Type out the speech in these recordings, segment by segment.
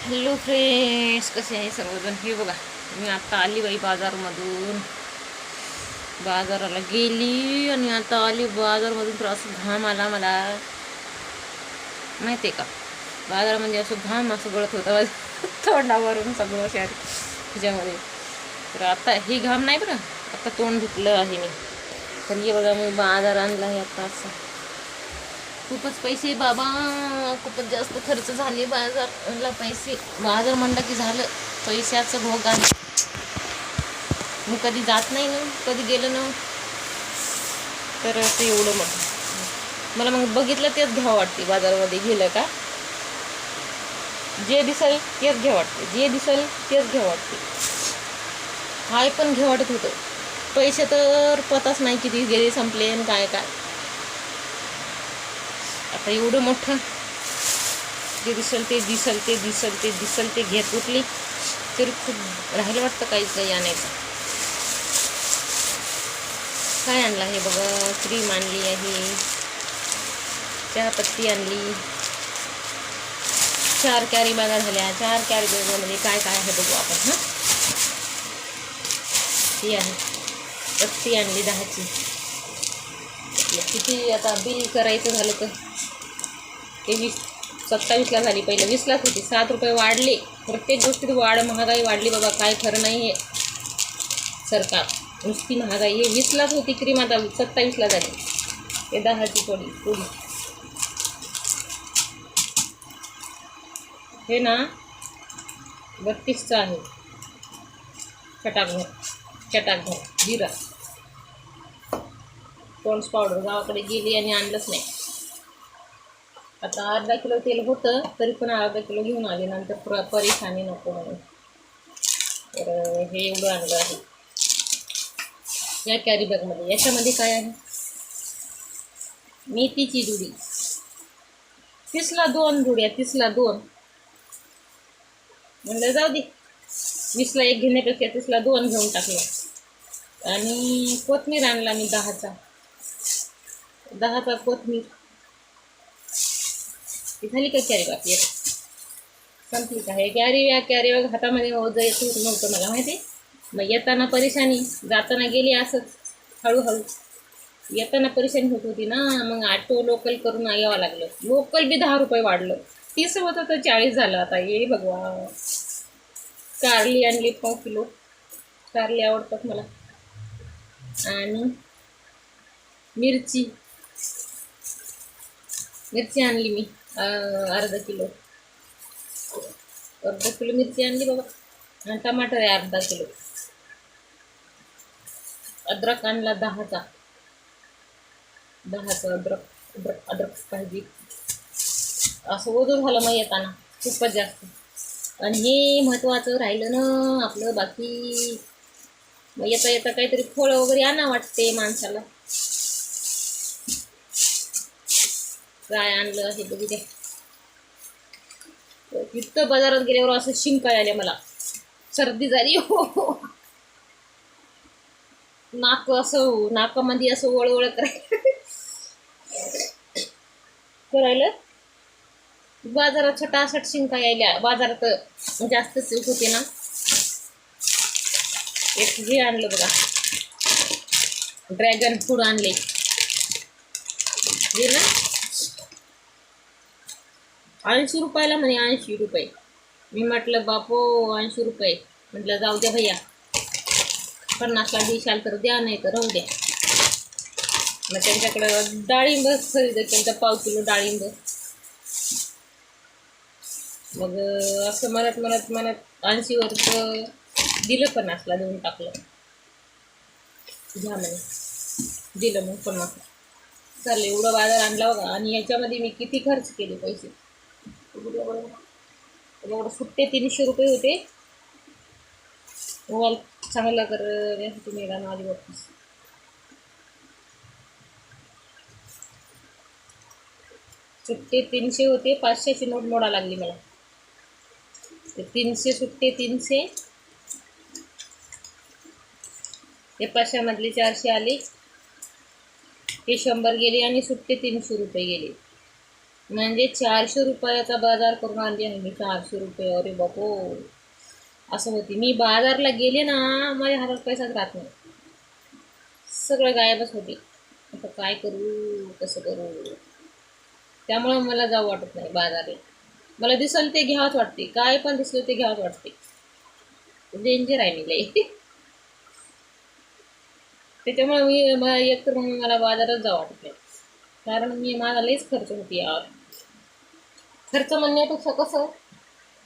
Hello friends, कसे आहे सर्वजण? हे बघा, मी आता आली बाई बाजारमधून. बाजाराला गेली आणि आता आली बाजारमधून. तर असं घाम आला मला, माहिती आहे का? बाजारामध्ये असं घाम असं गळत होतं माझ्या तोंडावरून सगळं शहर ह्याच्यामध्ये. तर आता ही घाम नाही बरं, आता तोंड धुतलं आहे मी. तर हे बघा, मी बाजार आणला आहे आता. असं खूपच पैसे बाबा, खूपच जास्त खर्च झाले बाजारला. पैसे बाजार म्हणलं की झालं पैशाचं भोग आहे. मी कधी जात नाही ना, कधी गेलं ना, तर असं एवढं मला मग बघितलं तेच घ्यावं वाटते. बाजारामध्ये गेलं का जे दिसेल तेच घ्यावं वाटते, जे दिसेल तेच घ्यावं वाटते. हाय पण घ्यावं वाटत होतं. पैसे तर पताच नाही किती गेले, संपले आणि काय काय. आता एवढं मोठं जे दिसल ते दिसल ते दिसल ते दिसल ते घेत उठली तरी खूप राहिलं वाटतं काहीच काही आणायचं. काय आणलं आहे बघा, क्रीम आणली आहे, चहापत्ती आणली, 4 कॅरी बॅगा झाल्या. 4 कॅरी बॅगामध्ये काय काय आहे बघू आपण. हां, ती आहे पत्ती आणली 10ची. किती आता बिल करायचं झालं तर ते 27ला झाली. पहिलं 20लाच होती. 7 रुपये वाढले. प्रत्येक गोष्टीत वाढ, महागाई वाढली बाबा. काय खरं नाही हे सरकार. नुसती महागाई. हे 20लाच होती क्रीम, आता 27ला झाली. हे 10ची थोडी. हे ना 32चं आहे. चटाकभर जिरा. पॉन्ड्स पावडर गावाकडे गेली आणि आणलंच नाही. आता अर्धा किलो तेल होतं, तरी पण अर्धा किलो घेऊन आले. नंतर परेशानी नको म्हणून तर हे एवढं आणलं आहे या कॅरी बॅगमध्ये. याच्यामध्ये काय आहे, मेथीची जुडी. 30ला 2 जुड्या, 30ला 2. म्हणलं जाऊ दे, 20ला 1 घेण्यापेक्षा 30ला 2 घेऊन टाकलं. आणि कोथमीर आणला मी 10चा कोथमीर. झाली का कॅरी बॅग? संपली का? हे कॅरी बॅग हातामध्ये ओझायचं होत नव्हतं मला, माहिती. मग येताना परेशानी, जाताना गेली असंच हळूहळू. येताना परेशानी होत होती ना, मग ऑटो लोकल करून यावं लागलं. लोकल बी 10 रुपये वाढलं. 30 होतं तर 40 झालं. आता ये भगवान. कारली आणली 5 किलो. कारली आवडतात मला. आणि मिरची आणली मी अर्धा किलो मिरची आणली बाबा. आणि टमाटर आहे अर्धा किलो. अद्रक आणला 10चा अद्रक पाहिजे. असं ओझं झालं मग येताना खूपच जास्त. आणि हे महत्वाचं राहिलं ना आपलं बाकी. मग येता काहीतरी फळ वगैरे आणा वाटते माणसाला. काय आणलं हे बघू दे. इतकं बाजारात गेल्यावर असं शिंका आल्या मला, सर्दी झाली हो. नाकामध्ये असं वळवळ करायला. बाजारात छटाछट शिंका यायल्या. बाजारात जास्त होते ना. एक हे आणलं बघा, ड्रॅगन फ्रूट आणले. हे ना 80 रुपयाला म्हणे, 80 रुपये. मी म्हटलं बापो 80 रुपये. म्हटलं जाऊ द्या भैया, 50ला देशाल तर द्या, नाही तर राहू द्या. मग त्यांच्याकडं डाळिंब खरेदी केलं, 1/2 किलो डाळिंब. मग असं म्हणत 80 वर्ष दिलं, 50ला देऊन टाकलं. घ्या म्हणे, दिलं मग 50. चालेल, एवढं बाजार आणला बघा. आणि याच्यामध्ये मी किती खर्च केले पैसे. एवढं सुट्टे 300 रुपये होते. मोबाईल चांगला कर तुम्ही माझी वापस. सुट्टे 300 होते. 500ची नोट मोडा लागली मला. ते 300 सुट्टे 300, ते 500मधले 400 आले, ते 100 गेले आणि सुट्टे 300 रुपये गेले. म्हणजे 400 रुपयाचा बाजार करून आणली आहे मी. 400 रुपये, अरे बापो. असं होती मी बाजारला गेले ना, माझ्या हातात पैसाच राहत नाही, सगळं गायबच होते. आता काय करू, कसं करू. त्यामुळं मला जाऊ वाटत नाही बाजारला. मला दिसल ते घ्यावंच वाटते, काय पण दिसलं ते घ्यावंच वाटते. डेंजर आहे मी लई. त्याच्यामुळे एक तर मग मला बाजारात जावं वाटत नाही, कारण मी माझा लईच खर्च होती यार. खर्च म्हणण्यापेक्षा कसं,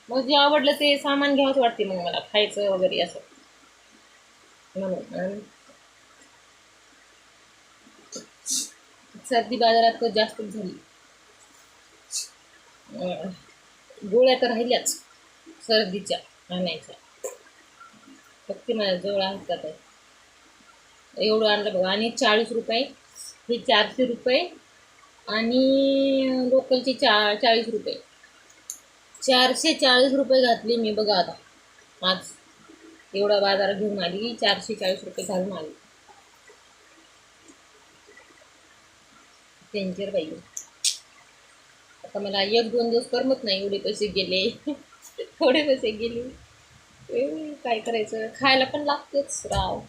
मग जे आवडलं ते सामान घ्यावंच वाटते मग मला, खायचं वगैरे असं म्हणून. आणि सर्दी बाजारात तर जास्तच झाली. गोळ्या तर राहिल्याच सर्दीच्या आणायच्या, फक्त माझ्या जवळ आहेत का ते. एवढं आणलं बघा. आणि 40 रुपये, हे 400 रुपये, आणि लोकलचे 40 रुपये. 440 रुपये घातले मी बघा आता आज. एवढा बाजार घेऊन आली, 440 रुपये घालून आली. डेंजर बाई. आता मला 1-2 दिवस करमत नाही, एवढे पैसे गेले. थोडे पैसे गेले. काय करायचं, खायला पण लागतेच राव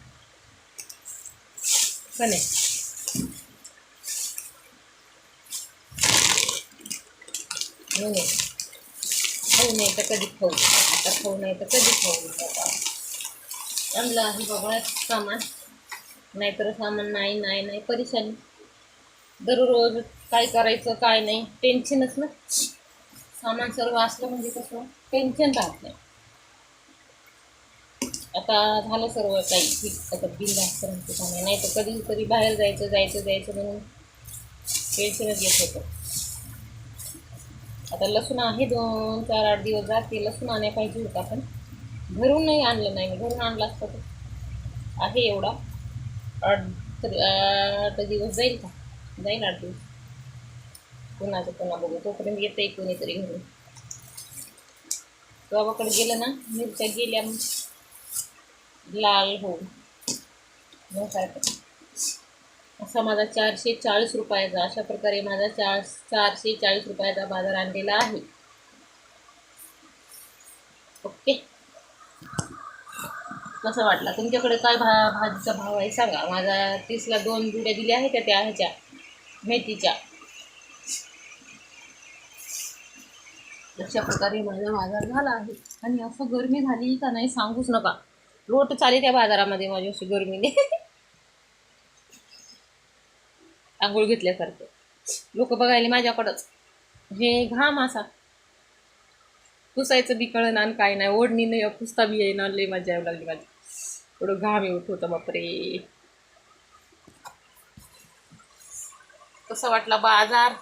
का नाही. म्हणून खाऊ नाही तर कधी खाऊ, आता खाऊ नाही तर कधी खाऊ. बाबा चांगलं आहे बाबा सामान, नाहीतर सामान नाही नाही नाही, परेशानी. दररोज काय करायचं काय नाही, टेन्शनच ना. सामान सर्व असलं म्हणजे कसं टेन्शन राहत नाही. आता झालं सर्व काही ठीक, आता बिनधास्त राहते सामान. नाही तर कधीतरी बाहेर जायचं जायचं जायचं म्हणून टेन्शनच येत होतं. आता लसूण आहे, 2-4-8 दिवस जाते. लसूण आणायला पाहिजे होता, पण घरून नाही आणलं. नाही मी घरून आणलं असतं तर आहे एवढा. 8 दिवस जाईल का, जाईल 8 दिवस. पुन्हाचं पुन्हा बघू, तोपर्यंत येतंय कोणीतरी घरून. गावाकडे गेलं ना, मिरच्या गेल्या लाल हो. मग काय असा माझा 440 रुपयाचा, अशा प्रकारे माझा 440 रुपयाचा बाजार आणलेला आहे. ओके. कसं वाटला तुमच्याकडे, काय भाजीचा भाव आहे सांगा. माझा 30ला 2 जुड्या दिल्या आहेत त्या ह्याच्या मेथीच्या. अशा प्रकारे माझा बाजार झाला आहे. आणि असं गरमी झाली का नाही सांगूच नका. लोट चाली त्या बाजारामध्ये माझी अशी गरमीने. आंघोळ घेतल्यासारखं. लोक बघायला माझ्याकडंच, हे घाम असा पुसायचं बी कळना आणि काय नाही. ओढणी नाही, पुसता बी येईना. लय मजा यावं लागली माझी, एवढं घाम येत होतं बापरे. कसं वाटला बाजार,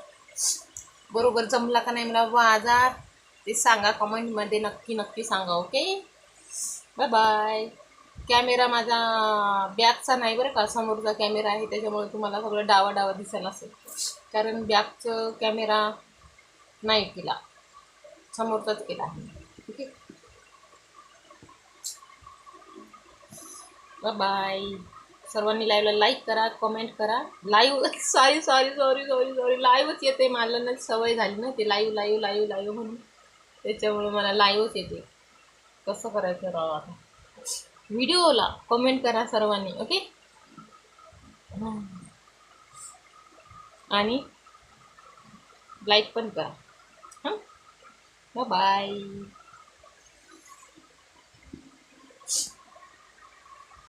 बरोबर जमला का नाही मला बाजार, ते सांगा कमेंटमध्ये. नक्की नक्की सांगा. Okay, bye bye. कॅमेरा माझा बॅगचा नाही बरं का, समोरचा कॅमेरा आहे, त्याच्यामुळे तुम्हाला सगळं डावा डावा दिसायला असेल, कारण बॅगचं कॅमेरा नाही केला, समोरचाच केला आहे. ठीक आहे, बाय बाय. सर्वांनी लाईव्हला लाईक करा, कमेंट करा. लाईव्ह सॉरी लाईव्हच येते मला ना, सवय झाली ना ते लाईव्ह म्हणून, त्याच्यामुळे मला लाईव्हच येते. कसं करायचं राव आता. व्हिडिओला कमेंट करा सर्वांनी. ओके, आणि लाईक पण करा. हां, बाय बाय.